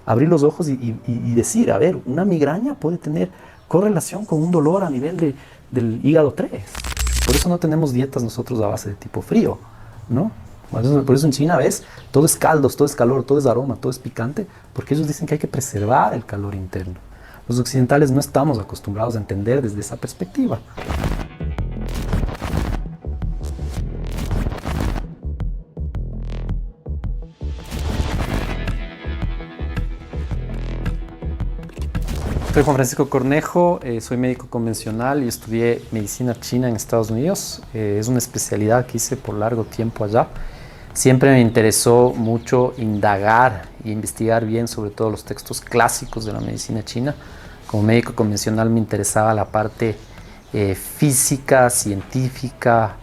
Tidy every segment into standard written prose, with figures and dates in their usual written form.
abrir los ojos y decir, a ver, una migraña puede tener correlación con un dolor a nivel del hígado 3. Por eso no tenemos dietas nosotros a base de tipo frío, ¿no? Por eso en China, ves, todo es caldos, todo es calor, todo es aroma, todo es picante, porque ellos dicen que hay que preservar el calor interno. Los occidentales no estamos acostumbrados a entender desde esa perspectiva. Soy Juan Francisco Cornejo, soy médico convencional y estudié medicina china en Estados Unidos. Es una especialidad que hice por largo tiempo allá. Siempre me interesó mucho indagar e investigar bien sobre todo los textos clásicos de la medicina china. Como médico convencional me interesaba la parte física, científica,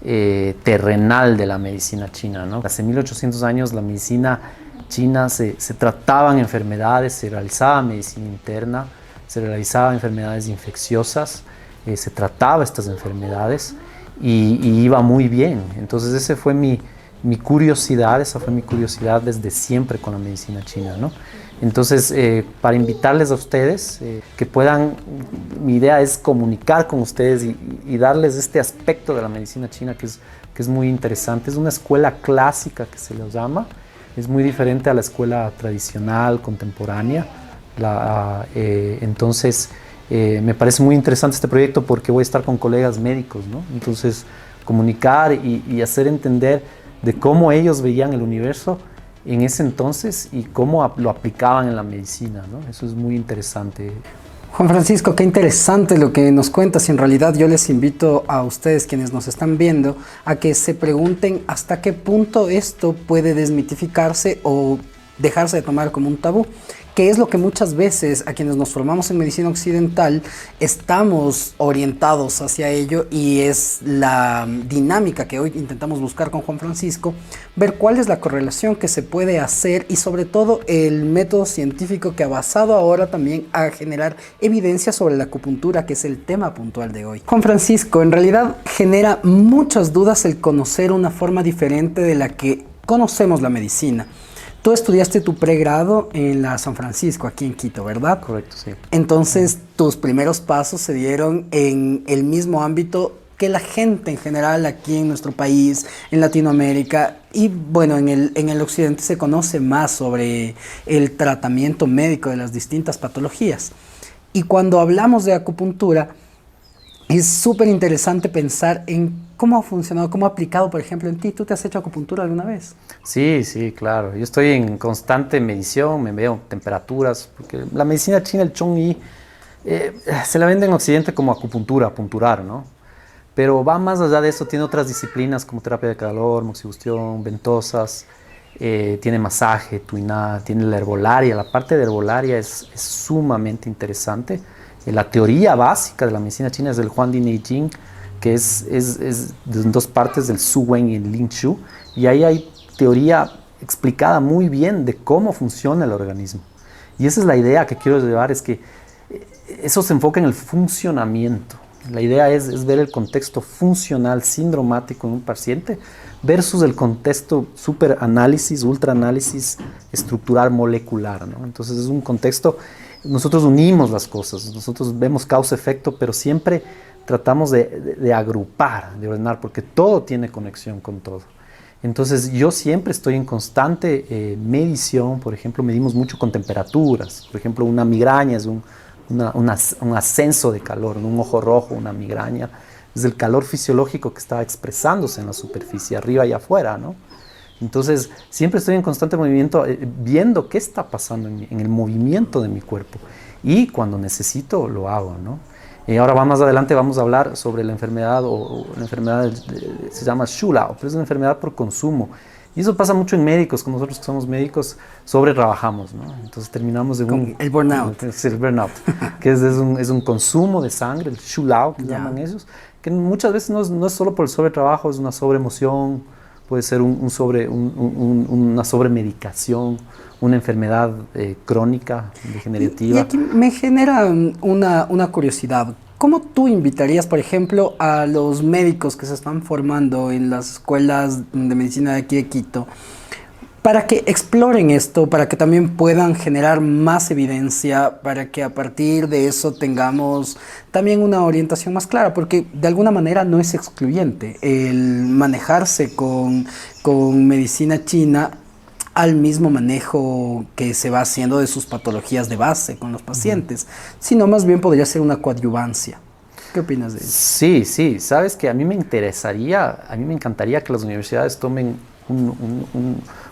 terrenal de la medicina china, ¿no? Hace 1800 años la medicina China se trataban enfermedades, se realizaba medicina interna, se realizaban enfermedades infecciosas, se trataba estas enfermedades y iba muy bien. Entonces esa fue mi curiosidad, esa fue mi curiosidad desde siempre con la medicina china, ¿no? Entonces, para invitarles a ustedes que puedan, mi idea es comunicar con ustedes y darles este aspecto de la medicina china que es muy interesante. Es una escuela clásica que se les llama. Es muy diferente a la escuela tradicional, contemporánea. Entonces, me parece muy interesante este proyecto porque voy a estar con colegas médicos, ¿no? Entonces, comunicar y hacer entender de cómo ellos veían el universo en ese entonces y cómo lo aplicaban en la medicina, ¿no? Eso es muy interesante. Juan Francisco, qué interesante lo que nos cuentas y en realidad yo les invito a ustedes quienes nos están viendo a que se pregunten hasta qué punto esto puede desmitificarse o dejarse de tomar como un tabú, que es lo que muchas veces a quienes nos formamos en medicina occidental estamos orientados hacia ello y es la dinámica que hoy intentamos buscar con Juan Francisco, ver cuál es la correlación que se puede hacer y sobre todo el método científico que ha basado ahora también a generar evidencia sobre la acupuntura, que es el tema puntual de hoy. Juan Francisco, en realidad genera muchas dudas el conocer una forma diferente de la que conocemos la medicina. Tú estudiaste tu pregrado en la San Francisco, aquí en Quito, ¿verdad? Correcto, sí. Entonces, tus primeros pasos se dieron en el mismo ámbito que la gente en general aquí en nuestro país, en Latinoamérica y bueno, en el occidente se conoce más sobre el tratamiento médico de las distintas patologías. Y cuando hablamos de acupuntura, es súper interesante pensar en cómo ha funcionado, cómo ha aplicado, por ejemplo, en ti. ¿Tú te has hecho acupuntura alguna vez? Sí, sí, claro. Yo estoy en constante medición, me veo temperaturas, porque la medicina china, el Chongyi, se la vende en Occidente como acupuntura, apunturar, ¿no? Pero va más allá de eso, tiene otras disciplinas como terapia de calor, moxibustión, ventosas, tiene masaje, tuiná, tiene la herbolaria. La parte de herbolaria es sumamente interesante. La teoría básica de la medicina china es del Huang Di Neijing, que es de dos partes, del Su Wen y el Lin Shu, y ahí hay teoría explicada muy bien de cómo funciona el organismo. Y esa es la idea que quiero llevar, es que eso se enfoca en el funcionamiento. La idea es ver el contexto funcional sindromático en un paciente versus el contexto superanálisis, ultraanálisis estructural molecular, ¿no? Entonces es un contexto, nosotros unimos las cosas, nosotros vemos causa-efecto, pero siempre tratamos de agrupar, de ordenar, porque todo tiene conexión con todo. Entonces yo siempre estoy en constante medición. Por ejemplo, medimos mucho con temperaturas. Por ejemplo, una migraña es un ascenso de calor, ¿no? Un ojo rojo, una migraña, es el calor fisiológico que está expresándose en la superficie, arriba y afuera, ¿no? Entonces siempre estoy en constante movimiento, viendo qué está pasando en el movimiento de mi cuerpo, y cuando necesito lo hago, ¿no? Ahora más adelante vamos a hablar sobre la enfermedad, o la enfermedad se llama Shulao, pero es una enfermedad por consumo. Y eso pasa mucho en médicos, con nosotros que somos médicos, sobre trabajamos, ¿no? Entonces terminamos de el burnout. El burnout, que es un consumo de sangre, el Shulao, que llaman ellos, que muchas veces no es solo por el sobretrabajo, es una sobreemoción, puede ser una sobremedicación, una enfermedad crónica, degenerativa. Y aquí me genera una curiosidad. ¿Cómo tú invitarías, por ejemplo, a los médicos que se están formando en las escuelas de medicina de aquí de Quito para que exploren esto, para que también puedan generar más evidencia, para que a partir de eso tengamos también una orientación más clara, porque de alguna manera no es excluyente el manejarse con medicina china al mismo manejo que se va haciendo de sus patologías de base con los pacientes, sino más bien podría ser una coadyuvancia. ¿Qué opinas de eso? Sí, sí, sabes que a mí me encantaría que las universidades tomen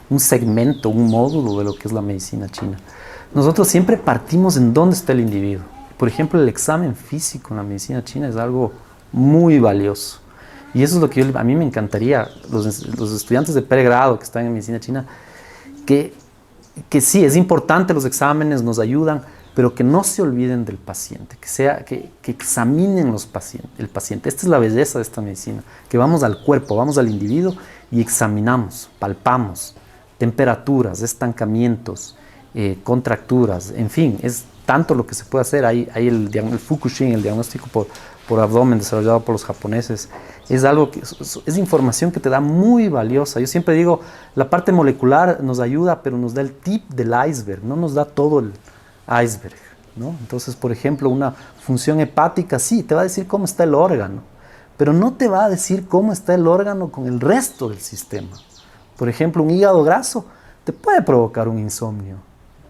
un segmento, un módulo de lo que es la medicina china. Nosotros siempre partimos en dónde está el individuo. Por ejemplo, el examen físico en la medicina china es algo muy valioso. Y eso es lo que a mí me encantaría, los estudiantes de pregrado que están en medicina china, que sí, es importante los exámenes, nos ayudan, pero que no se olviden del paciente, que examinen el paciente. Esta es la belleza de esta medicina, que vamos al cuerpo, vamos al individuo y examinamos, palpamos temperaturas, estancamientos, contracturas, en fin, es tanto lo que se puede hacer. Hay el Fukushin, el diagnóstico por abdomen desarrollado por los japoneses, es algo que es información que te da muy valiosa. Yo siempre digo, la parte molecular nos ayuda, pero nos da el tip del iceberg, no nos da todo el iceberg, ¿no? Entonces, por ejemplo, una función hepática, sí, te va a decir cómo está el órgano, pero no te va a decir cómo está el órgano con el resto del sistema. Por ejemplo, un hígado graso te puede provocar un insomnio.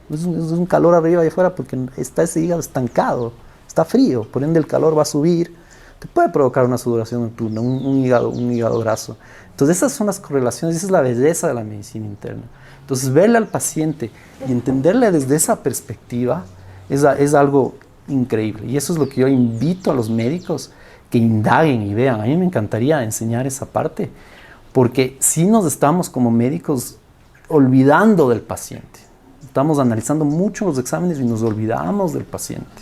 Es un calor arriba y afuera porque está ese hígado estancado, está frío, por ende el calor va a subir, te puede provocar una sudoración nocturna, un hígado graso. Entonces esas son las correlaciones, esa es la belleza de la medicina interna. Entonces verle al paciente y entenderle desde esa perspectiva es algo increíble. Y eso es lo que yo invito a los médicos que indaguen y vean. A mí me encantaría enseñar esa parte, porque si nos estamos como médicos olvidando del paciente. Estamos analizando mucho los exámenes y nos olvidamos del paciente.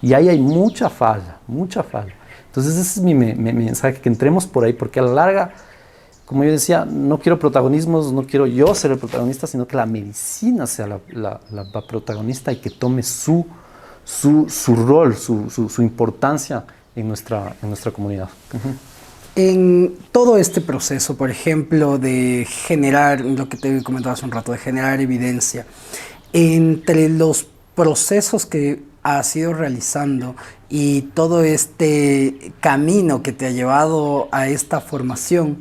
Y ahí hay mucha falla, mucha falla. Entonces ese es mi mensaje, que entremos por ahí, porque a la larga, como yo decía, no quiero protagonismos, no quiero yo ser el protagonista, sino que la medicina sea la protagonista y que tome su rol, su importancia en nuestra comunidad. En todo este proceso, por ejemplo, de generar, lo que te comentaba hace un rato, de generar evidencia, entre los procesos que has ido realizando y todo este camino que te ha llevado a esta formación,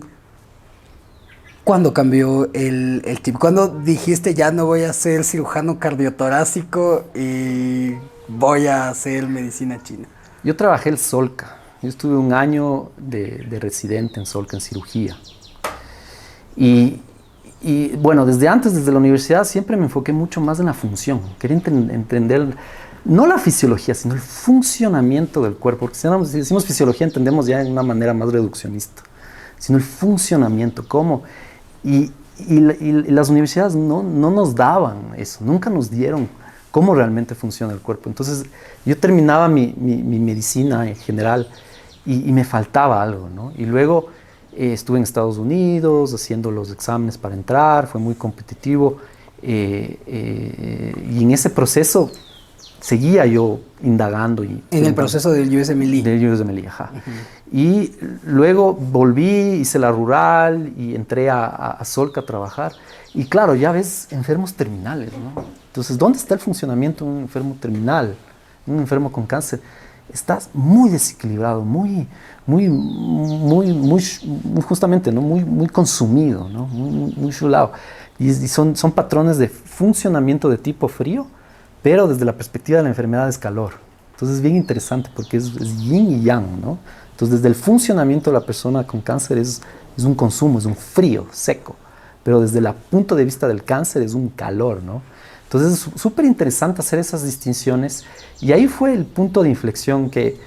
¿cuándo cambió el chip? ¿Cuándo dijiste ya no voy a ser cirujano cardiotorácico y voy a hacer medicina china? Yo trabajé el Solca. Yo estuve un año de residente en Solca, en cirugía. Y bueno, desde la universidad siempre me enfoqué mucho más en la función. Quería entender, no la fisiología, sino el funcionamiento del cuerpo. Porque si decimos fisiología, entendemos ya de una manera más reduccionista. Sino el funcionamiento, cómo. Y las universidades no nos daban eso, nunca nos dieron cómo realmente funciona el cuerpo. Entonces, yo terminaba mi medicina en general y me faltaba algo, ¿no? Y luego estuve en Estados Unidos haciendo los exámenes para entrar, fue muy competitivo. Y en ese proceso seguía yo indagando. En el proceso del USMLE. Del USMLE, ajá. Y luego volví, hice la rural y entré a Solca a trabajar. Y claro, ya ves enfermos terminales, ¿no? Entonces, ¿dónde está el funcionamiento de un enfermo terminal? Un enfermo con cáncer. Estás muy desequilibrado, muy justamente, ¿no? Muy consumido, ¿no? Muy chulado. Y son patrones de funcionamiento de tipo frío, pero desde la perspectiva de la enfermedad es calor. Entonces es bien interesante porque es yin y yang, ¿no? Entonces desde el funcionamiento de la persona con cáncer es un consumo, es un frío, seco. Pero desde el punto de vista del cáncer es un calor, ¿no? Entonces es súper interesante hacer esas distinciones. Y ahí fue el punto de inflexión que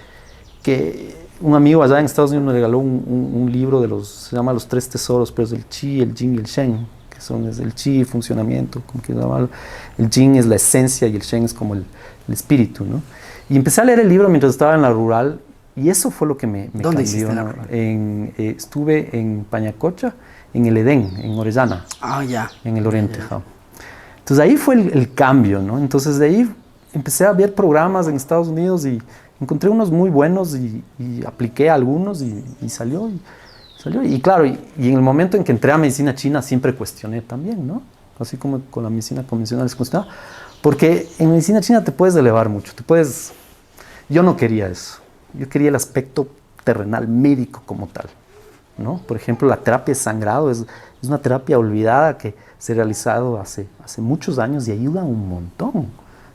un amigo allá en Estados Unidos me regaló un libro se llama Los Tres Tesoros, pero es el Qi, el Yin y el Shen, que son el Qi, funcionamiento, como quieras llamarlo. El Yin es la esencia y el Shen es como el espíritu, ¿no? Y empecé a leer el libro mientras estaba en la rural y eso fue lo que me ¿Dónde cambió, hiciste la ¿no? rural? Estuve en Pañacocha, en el Edén, en Orellana. Ah, ya. En el oriente. Ya. Entonces ahí fue el cambio, ¿no? Entonces de ahí empecé a ver programas en Estados Unidos y encontré unos muy buenos y apliqué a algunos y salió. Y claro, y en el momento en que entré a medicina china siempre cuestioné también, ¿no? así como con la medicina convencional es funcionaba. Porque en medicina china te puedes elevar mucho, te puedes... Yo no quería eso, yo quería el aspecto terrenal, médico como tal, ¿no? Por ejemplo, la terapia de sangrado es una terapia olvidada que se ha realizado hace muchos años y ayuda un montón.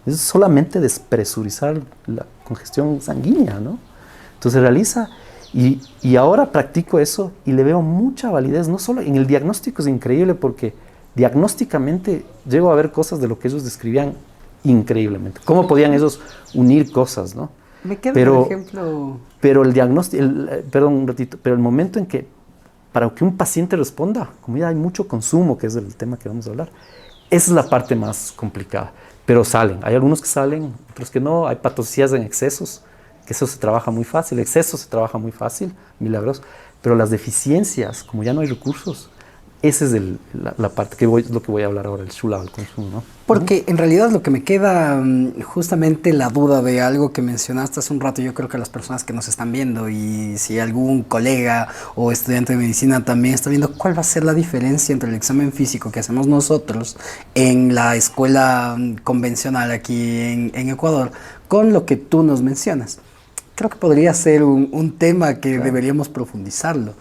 Es solamente despresurizar la congestión sanguínea, ¿no? Entonces se realiza y ahora practico eso y le veo mucha validez, no solo en el diagnóstico es increíble porque diagnósticamente llego a ver cosas de lo que ellos describían increíblemente. Cómo podían ellos unir cosas, ¿no? Me queda, por ejemplo... Pero el diagnóstico, perdón un ratito, pero el momento en que, para que un paciente responda, como ya hay mucho consumo, que es el tema que vamos a hablar, esa es la parte más complicada. Pero salen, hay algunos que salen, otros que no, hay patologías en excesos, que eso se trabaja muy fácil, el exceso se trabaja muy fácil, milagros, pero las deficiencias, como ya no hay recursos, esa es la parte que lo que voy a hablar ahora, el shulao, el consumo, ¿no? Porque en realidad lo que me queda justamente la duda de algo que mencionaste hace un rato, yo creo que las personas que nos están viendo y si algún colega o estudiante de medicina también está viendo, ¿cuál va a ser la diferencia entre el examen físico que hacemos nosotros en la escuela convencional aquí en Ecuador con lo que tú nos mencionas? Creo que podría ser un tema que deberíamos profundizarlo,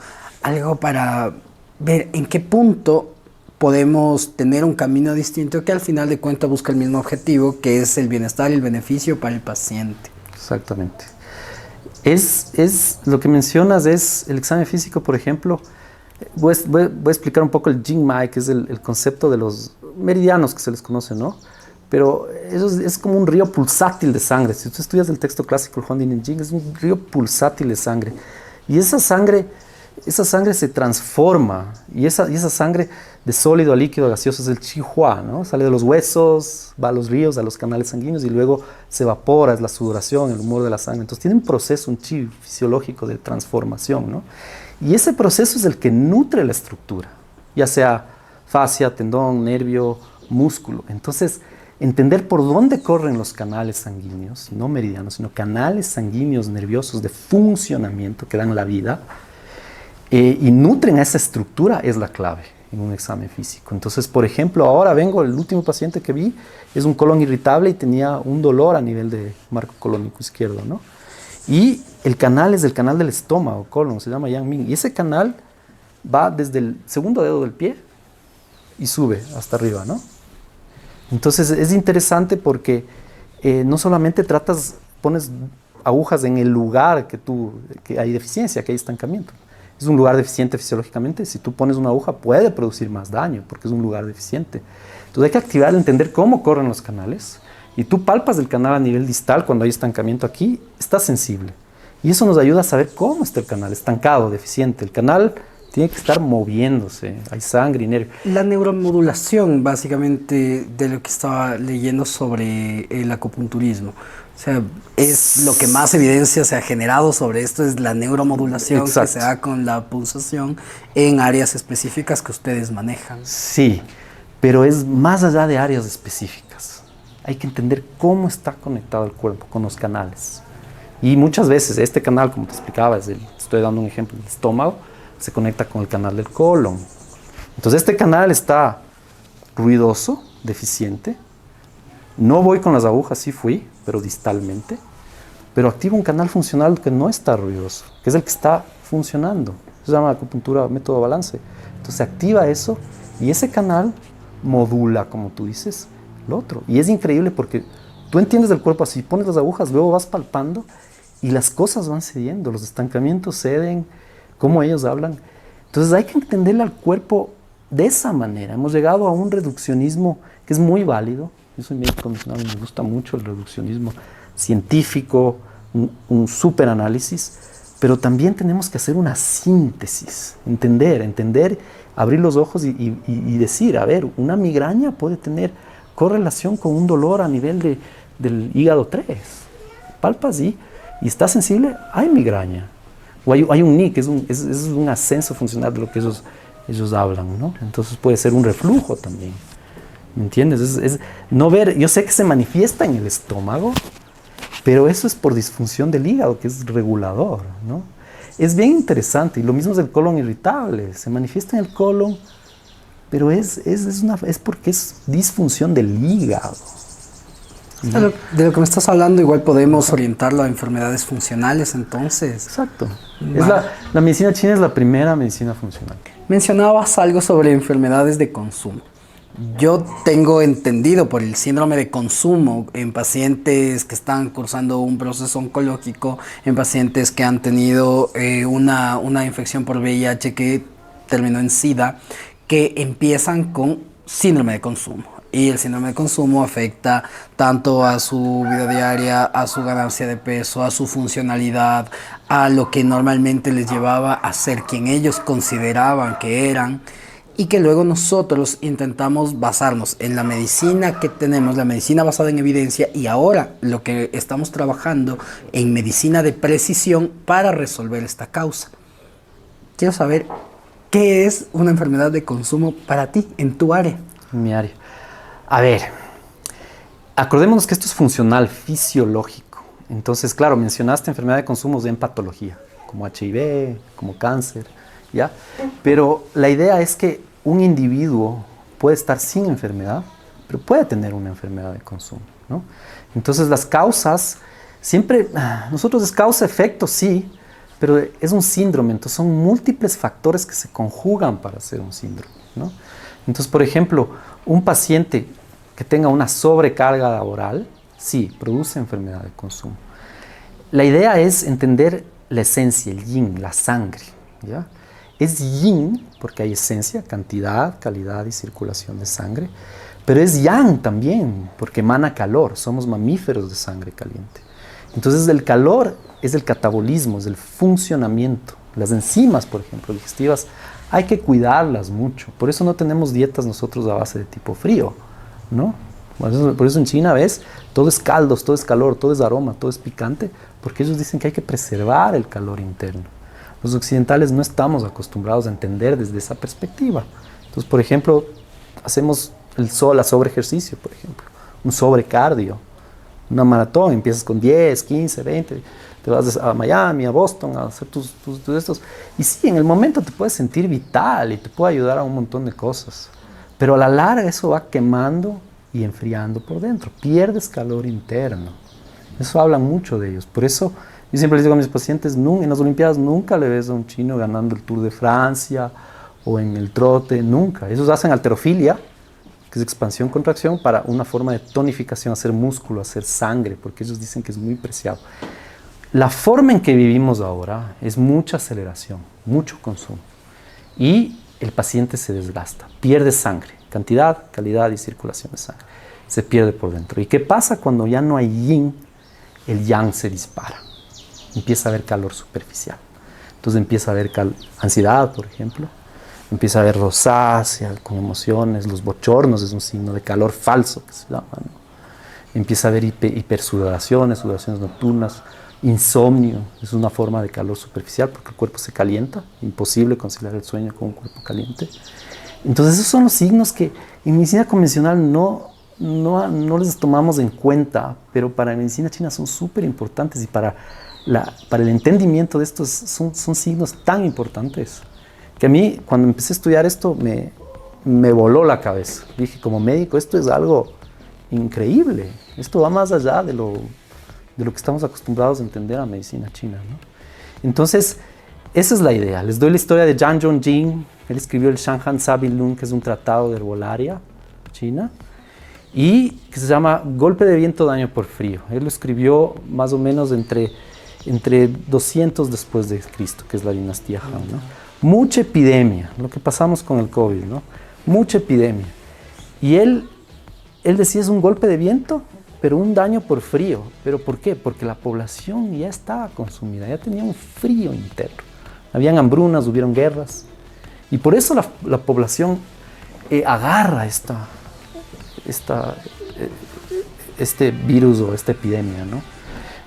algo para ver en qué punto podemos tener un camino distinto que al final de cuentas busca el mismo objetivo, que es el bienestar y el beneficio para el paciente. Exactamente. Es lo que mencionas es el examen físico, por ejemplo. Voy a explicar un poco el Jingmai, que es el concepto de los meridianos que se les conoce, ¿no? Pero eso es como un río pulsátil de sangre. Si tú estudias el texto clásico, el Huangdi Jing, es un río pulsátil de sangre. Y esa sangre se transforma, y esa sangre de sólido a líquido a gaseoso es el Qihua, ¿no? Sale de los huesos, va a los ríos, a los canales sanguíneos y luego se evapora, es la sudoración, el humor de la sangre. Entonces tiene un proceso, un chi fisiológico de transformación, ¿no? Y ese proceso es el que nutre la estructura, ya sea fascia, tendón, nervio, músculo. Entonces, entender por dónde corren los canales sanguíneos, no meridianos, sino canales sanguíneos nerviosos de funcionamiento que dan la vida, y nutren a esa estructura es la clave en un examen físico. Entonces, por ejemplo, ahora el último paciente que vi es un colon irritable y tenía un dolor a nivel de marco colónico izquierdo, ¿no? Y el canal es el canal del estómago, colon, se llama Yang Ming, y ese canal va desde el segundo dedo del pie y sube hasta arriba, ¿no? Entonces, es interesante porque no solamente pones agujas en el lugar que hay deficiencia, que hay estancamiento. Es un lugar deficiente fisiológicamente. Si tú pones una aguja puede producir más daño porque es un lugar deficiente. Entonces hay que activar, entender cómo corren los canales. Y tú palpas el canal a nivel distal cuando hay estancamiento aquí, está sensible. Y eso nos ayuda a saber cómo está el canal, estancado, deficiente. El canal tiene que estar moviéndose, hay sangre y nervio. La neuromodulación, básicamente, de lo que estaba leyendo sobre el acupunturismo. O sea, es lo que más evidencia se ha generado sobre esto, es la neuromodulación. Exacto. Que se da con la pulsación en áreas específicas que ustedes manejan. Sí, pero es más allá de áreas específicas. Hay que entender cómo está conectado el cuerpo con los canales. Y muchas veces este canal, como te explicaba, estoy dando un ejemplo del estómago, se conecta con el canal del colon. Entonces este canal está ruidoso, deficiente. No voy con las agujas, sí fui, pero distalmente. Pero activa un canal funcional que no está ruidoso, que es el que está funcionando. Se llama acupuntura método balance. Entonces se activa eso y ese canal modula, como tú dices, lo otro. Y es increíble porque tú entiendes el cuerpo así, pones las agujas, luego vas palpando y las cosas van cediendo, los estancamientos ceden, cómo ellos hablan. Entonces hay que entenderle al cuerpo de esa manera. Hemos llegado a un reduccionismo que es muy válido. Yo soy médico convencional y me gusta mucho el reduccionismo científico, un superanálisis, pero también tenemos que hacer una síntesis, entender, abrir los ojos y decir, a ver, una migraña puede tener correlación con un dolor a nivel del hígado 3. Palpas y está sensible, hay migraña. O hay un NI, que es un ascenso funcional de lo que ellos hablan, ¿no? Entonces puede ser un reflujo también. ¿Me entiendes? Es no ver, yo sé que se manifiesta en el estómago, pero eso es por disfunción del hígado, que es regulador, ¿no? Es bien interesante, y lo mismo es el colon irritable, se manifiesta en el colon, pero es porque es disfunción del hígado. De lo que me estás hablando, igual podemos orientarlo a enfermedades funcionales, entonces. Exacto. La medicina china es la primera medicina funcional. Mencionabas algo sobre enfermedades de consumo. Yo tengo entendido por el síndrome de consumo en pacientes que están cursando un proceso oncológico, en pacientes que han tenido una infección por VIH que terminó en SIDA, que empiezan con síndrome de consumo. Y el síndrome de consumo afecta tanto a su vida diaria, a su ganancia de peso, a su funcionalidad, a lo que normalmente les llevaba a ser quien ellos consideraban que eran, y que luego nosotros intentamos basarnos en la medicina que tenemos, la medicina basada en evidencia, y ahora lo que estamos trabajando en medicina de precisión para resolver esta causa. Quiero saber, ¿qué es una enfermedad de consumo para ti, en tu área? En mi área. A ver, acordémonos que esto es funcional, fisiológico. Entonces, claro, mencionaste enfermedad de consumo en patología, como HIV, como cáncer, ¿ya? Pero la idea es que un individuo puede estar sin enfermedad, pero puede tener una enfermedad de consumo, ¿no? Entonces, las causas, siempre, nosotros es causa-efecto, sí, pero es un síndrome, entonces son múltiples factores que se conjugan para hacer un síndrome, ¿no? Entonces, por ejemplo, un paciente que tenga una sobrecarga laboral, sí, produce enfermedad de consumo. La idea es entender la esencia, el yin, la sangre, ¿ya? Es yin porque hay esencia, cantidad, calidad y circulación de sangre, pero es yang también porque emana calor, somos mamíferos de sangre caliente. Entonces el calor es el catabolismo, es el funcionamiento. Las enzimas, por ejemplo, digestivas, hay que cuidarlas mucho. Por eso no tenemos dietas nosotros a base de tipo frío, ¿no? Por eso en China, ¿ves? Todo es caldos, todo es calor, todo es aroma, todo es picante, porque ellos dicen que hay que preservar el calor interno. Los occidentales no estamos acostumbrados a entender desde esa perspectiva. Entonces, por ejemplo, hacemos la sobreejercicio, por ejemplo, un sobrecardio, una maratón, empiezas con 10, 15, 20, te vas a Miami, a Boston, a hacer tus estos. Y sí, en el momento te puedes sentir vital y te puede ayudar a un montón de cosas. Pero a la larga eso va quemando y enfriando por dentro. Pierdes calor interno. Eso hablan mucho de ellos. Por eso yo siempre les digo a mis pacientes, en las Olimpiadas nunca le ves a un chino ganando el Tour de Francia o en el trote, nunca. Ellos hacen halterofilia, que es expansión-contracción, para una forma de tonificación, hacer músculo, hacer sangre, porque ellos dicen que es muy preciado. La forma en que vivimos ahora es mucha aceleración, mucho consumo. Y el paciente se desgasta, pierde sangre, cantidad, calidad y circulación de sangre. Se pierde por dentro. ¿Y qué pasa cuando ya no hay yin? El yang se dispara. Empieza a haber calor superficial. Entonces empieza a haber ansiedad, por ejemplo. Empieza a haber rosácea, con emociones, los bochornos, es un signo de calor falso que se llama, ¿no? Empieza a haber hipersudoraciones, sudoraciones nocturnas, insomnio, es una forma de calor superficial porque el cuerpo se calienta, imposible conciliar el sueño con un cuerpo caliente. Entonces esos son los signos que en medicina convencional no les tomamos en cuenta, pero para la medicina china son súper importantes y para el entendimiento de estos son signos tan importantes que a mí cuando empecé a estudiar esto me voló la cabeza. Dije, como médico, esto es algo increíble, esto va más allá de lo que estamos acostumbrados a entender a medicina china, ¿no? Entonces, esa es la idea. Les doy la historia de Zhang Zhongjing. Él escribió el Shanhan Sabin Lun, que es un tratado de herbolaria china, y que se llama Golpe de viento, daño por frío. Él lo escribió más o menos entre 200 después de Cristo, que es la dinastía Han, ¿no? Mucha epidemia, lo que pasamos con el COVID, ¿no? Mucha epidemia. Y él decía, es un golpe de viento, pero un daño por frío. ¿Pero por qué? Porque la población ya estaba consumida, ya tenía un frío interno. Habían hambrunas, hubieron guerras. Y por eso la población agarra este virus o esta epidemia, ¿no?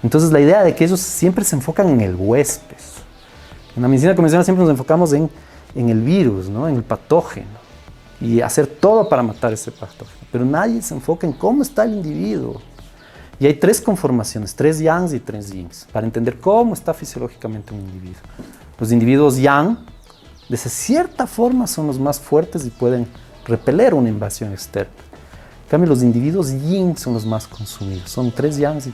Entonces la idea de que ellos siempre se enfocan en el huésped. En la medicina convencional siempre nos enfocamos en el virus, ¿no? En el patógeno. Y hacer todo para matar ese patógeno. Pero nadie se enfoca en cómo está el individuo. Y hay 3 conformaciones, 3 yangs y 3 yins, para entender cómo está fisiológicamente un individuo. Los individuos yang, de cierta forma, son los más fuertes y pueden repeler una invasión externa. En cambio, los individuos yin son los más consumidos. Son 3 yangs y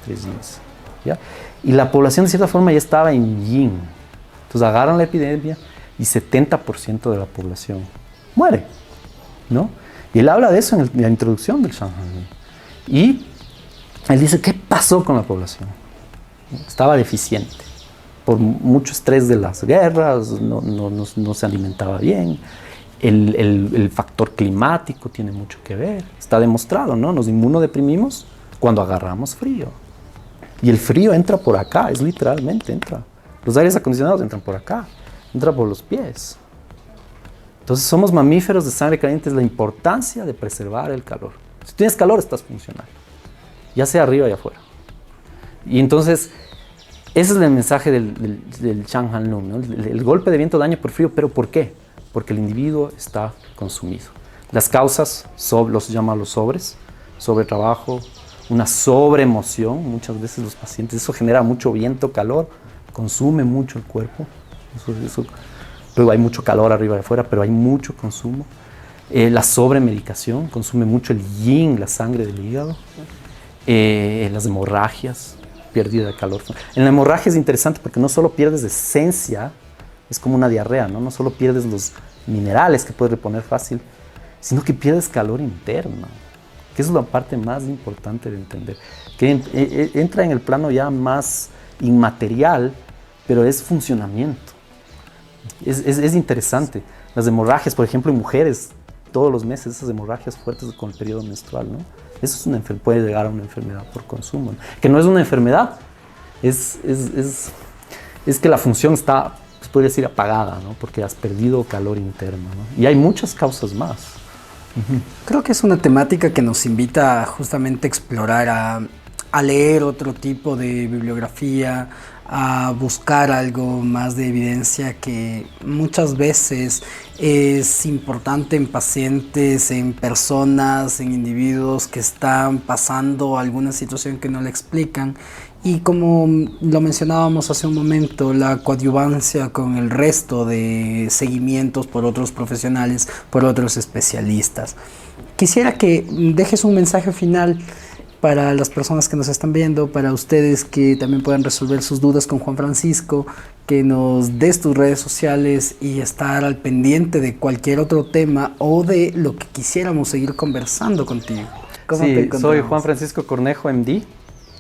3 yins. ¿Ya? Y la población, de cierta forma, ya estaba en yin. Entonces, agarran la epidemia y 70% de la población muere, ¿no? Y él habla de eso en la introducción del Shanghai. Y él dice, ¿qué pasó con la población? Estaba deficiente. Por mucho estrés de las guerras, no se alimentaba bien. El factor climático tiene mucho que ver. Está demostrado, ¿no? Nos inmunodeprimimos cuando agarramos frío. Y el frío entra por acá, es literalmente entra. Los aires acondicionados entran por acá, entra por los pies. Entonces somos mamíferos de sangre caliente, es la importancia de preservar el calor. Si tienes calor, estás funcional, ya sea arriba y afuera. Y entonces, ese es el mensaje del Shanghai Lung, ¿no? El golpe de viento daña por frío, ¿pero por qué? Porque el individuo está consumido. Las causas, los llaman los sobretrabajo, una sobreemoción. Muchas veces los pacientes, eso genera mucho viento, calor, consume mucho el cuerpo. Luego hay mucho calor arriba y afuera, pero hay mucho consumo. La sobremedicación, consume mucho el yin, la sangre del hígado. Las hemorragias, pérdida de calor. En la hemorragia es interesante porque no solo pierdes esencia, es como una diarrea, ¿no? No solo pierdes los minerales que puedes reponer fácil, sino que pierdes calor interno, que es la parte más importante de entender, que entra en el plano ya más inmaterial, pero es funcionamiento. Es interesante. Las hemorragias, por ejemplo, en mujeres, todos los meses, esas hemorragias fuertes con el periodo menstrual, ¿no? Eso es puede llegar a una enfermedad por consumo, ¿no? Que no es una enfermedad, es que la función está, pues podría decir, apagada, ¿no? Porque has perdido calor interno, ¿no? Y hay muchas causas más. Creo que es una temática que nos invita justamente a explorar, a leer otro tipo de bibliografía, a buscar algo más de evidencia que muchas veces es importante en pacientes, en personas, en individuos que están pasando alguna situación que no le explican. Y como lo mencionábamos hace un momento, la coadyuvancia con el resto de seguimientos por otros profesionales, por otros especialistas. Quisiera que dejes un mensaje final para las personas que nos están viendo, para ustedes que también puedan resolver sus dudas con Juan Francisco, que nos des tus redes sociales y estar al pendiente de cualquier otro tema o de lo que quisiéramos seguir conversando contigo. ¿Cómo te encontramos? Soy Juan Francisco Cornejo, MD.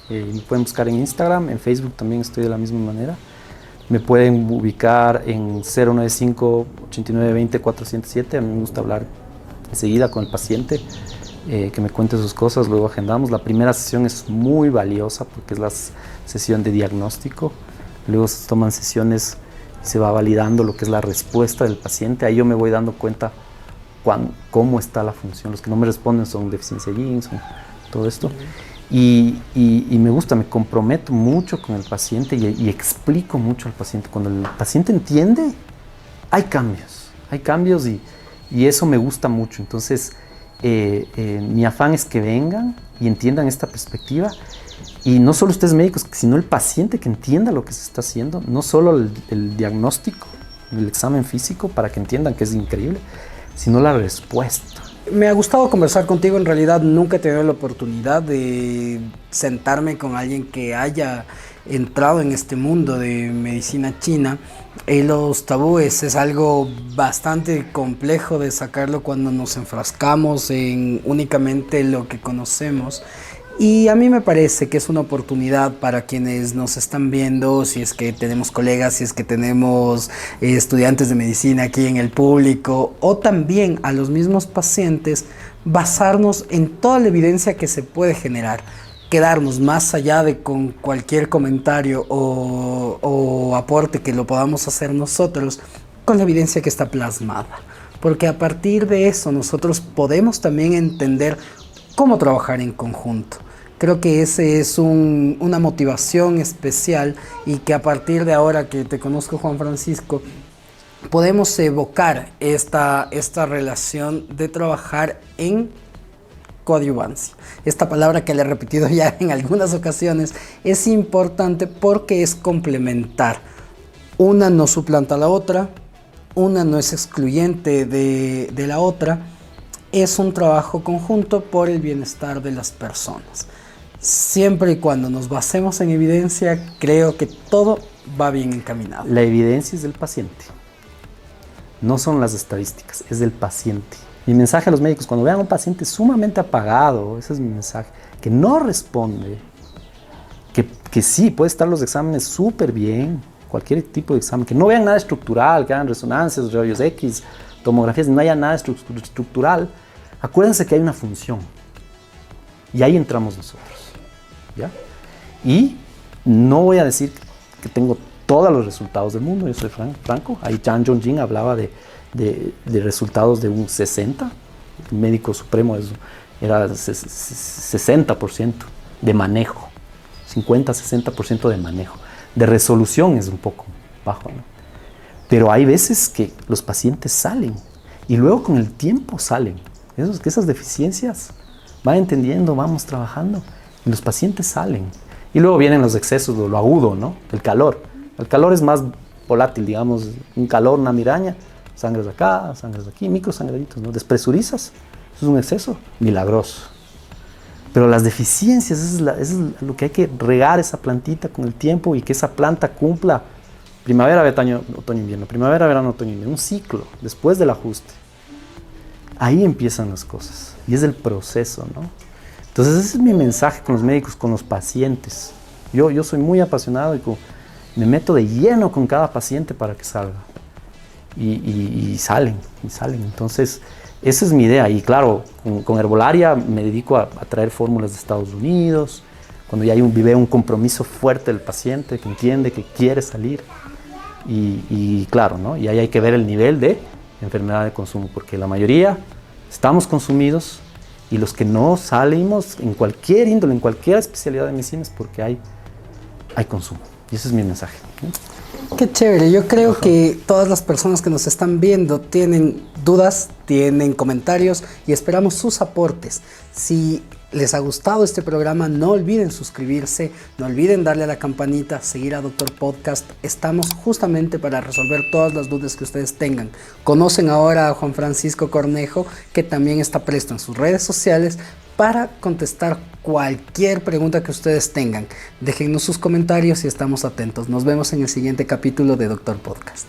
Me pueden buscar en Instagram, en Facebook también estoy de la misma manera. Me pueden ubicar en 095-8920-407. A mí me gusta hablar enseguida con el paciente, que me cuente sus cosas, luego agendamos. La primera sesión es muy valiosa porque es la sesión de diagnóstico. Luego se toman sesiones y se va validando lo que es la respuesta del paciente. Ahí yo me voy dando cuenta cómo está la función. Los que no me responden son deficiencia yin, son todo esto. Y me gusta, me comprometo mucho con el paciente y explico mucho al paciente. Cuando el paciente entiende, hay cambios y eso me gusta mucho. Entonces, mi afán es que vengan y entiendan esta perspectiva. Y no solo ustedes médicos, sino el paciente que entienda lo que se está haciendo. No solo el diagnóstico, el examen físico, para que entiendan que es increíble, sino la respuesta. Me ha gustado conversar contigo. En realidad nunca he tenido la oportunidad de sentarme con alguien que haya entrado en este mundo de medicina china. Los tabúes es algo bastante complejo de sacarlo cuando nos enfrascamos en únicamente lo que conocemos. Y a mí me parece que es una oportunidad para quienes nos están viendo, si es que tenemos colegas, si es que tenemos estudiantes de medicina aquí en el público, o también a los mismos pacientes, basarnos en toda la evidencia que se puede generar. Quedarnos más allá de con cualquier comentario o aporte que lo podamos hacer nosotros, con la evidencia que está plasmada. Porque a partir de eso nosotros podemos también entender cómo trabajar en conjunto. Creo que ese es una motivación especial y que a partir de ahora que te conozco, Juan Francisco, podemos evocar esta relación de trabajar en coadyuvancia. Esta palabra que le he repetido ya en algunas ocasiones es importante porque es complementar. Una no suplanta a la otra, una no es excluyente de la otra. es un trabajo conjunto por el bienestar de las personas. Siempre y cuando nos basemos en evidencia, creo que todo va bien encaminado. La evidencia es del paciente. No son las estadísticas, es del paciente. Mi mensaje a los médicos, cuando vean a un paciente sumamente apagado, ese es mi mensaje, que no responde, que sí, puede estar los exámenes súper bien, cualquier tipo de examen, que no vean nada estructural, que hagan resonancias, rayos X, tomografías, no haya nada estructural, acuérdense que hay una función. Y ahí entramos nosotros, ¿ya? Y no voy a decir que tengo todos los resultados del mundo, yo soy franco. Ahí Zhang Zhongjing hablaba de resultados de un 60%, el médico supremo era 60% de manejo, 50-60% de manejo. De resolución es un poco bajo, ¿no? Pero hay veces que los pacientes salen y luego con el tiempo salen. Esas deficiencias van entendiendo, vamos trabajando y los pacientes salen. Y luego vienen los excesos, lo agudo, ¿no? El calor. El calor es más volátil, digamos, un calor, una migraña, sangres de acá, sangres de aquí, microsangraditos, ¿no? Despresurizas, eso es un exceso milagroso. Pero las deficiencias, eso es lo que hay que regar esa plantita con el tiempo y que esa planta cumpla primavera, otoño, invierno, primavera, verano, otoño, invierno, un ciclo después del ajuste. Ahí empiezan las cosas y es el proceso, ¿no? Entonces ese es mi mensaje con los médicos, con los pacientes. Yo soy muy apasionado y me meto de lleno con cada paciente para que salga. Y salen. Entonces, esa es mi idea. Y claro, con Herbolaria me dedico a traer fórmulas de Estados Unidos, cuando ya vive un compromiso fuerte del paciente, que entiende, que quiere salir. Y claro, ¿no? Y ahí hay que ver el nivel de enfermedad de consumo, porque la mayoría estamos consumidos y los que no salimos en cualquier índole, en cualquier especialidad de medicina es porque hay consumo. Y ese es mi mensaje, ¿no? Qué chévere, yo creo que todas las personas que nos están viendo tienen dudas, tienen comentarios y esperamos sus aportes. Si les ha gustado este programa, no olviden suscribirse, no olviden darle a la campanita, seguir a Doctor Podcast. Estamos justamente para resolver todas las dudas que ustedes tengan. Conocen ahora a Juan Francisco Cornejo, que también está presto en sus redes sociales para contestar cualquier pregunta que ustedes tengan. Déjennos sus comentarios y estamos atentos. Nos vemos en el siguiente capítulo de Doctor Podcast.